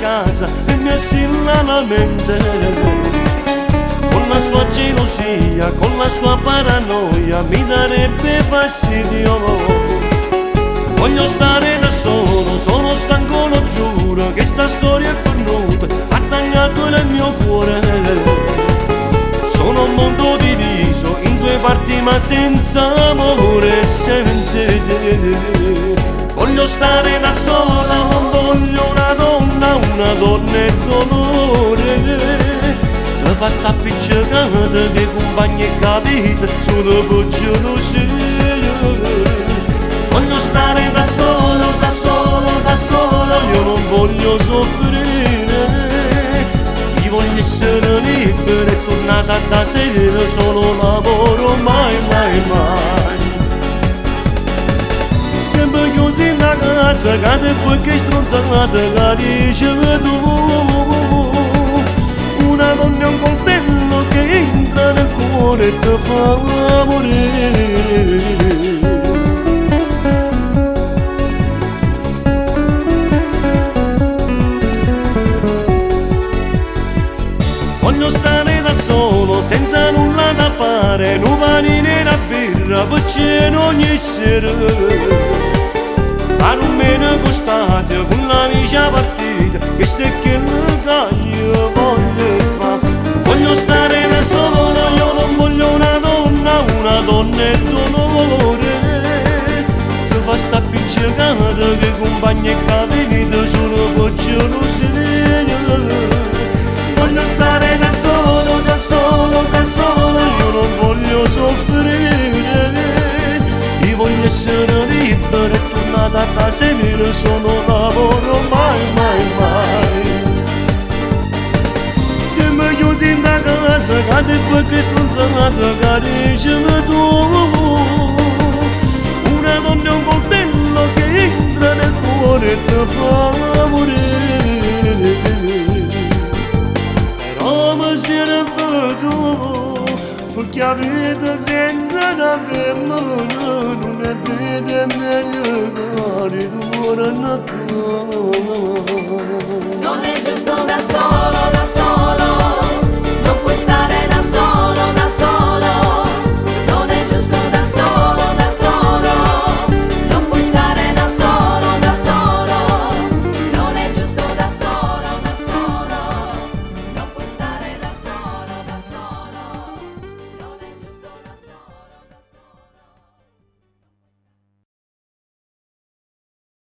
casa e mi assilla la mente. Con la sua gelosia, con la sua paranoia mi darebbe fastidio. Voglio stare da solo, sono stanco, lo giuro, che sta storia è cornuta, ha tagliato il mio cuore. Sono un mondo diviso in due parti ma senza amore e senza te. Voglio stare da sola, non voglio una donna e dolore. Che fa sta appiccicata, che compagni e capite, sono per gelosia. Voglio stare da solo, da solo, da solo, io non voglio soffrire. Io voglio essere libero e tornata da sera, solo lavoro, mai, mai, mai. Sempre chiusi in casa, cade qualche stronzata che dice tu. Una donna è un coltello che entra nel cuore e ti fa morire. Voglio stare da solo, senza nulla da fare, un panino e una birra, perché ogni sera. Ma non me ne costate, con l'amica partita, che stai che io voglio fare. Voglio stare da solo, io non voglio una donna e dolore. Che fa sta appiccicata, che compagni e capite, sono per gelosia. Voglio stare da solo, da solo, da solo, io non voglio soffrire. Io voglio essere libero e tornata da sera, sono lavoro, mai, mai, mai. Siamo chiusi in casa, cade qualche stronzata che dice tu. Una donna è un coltello che entra nel cuore e ti fa morire. Perché la vita senza una femmina non è vita meglio che ora non è. Non è giusto da solo.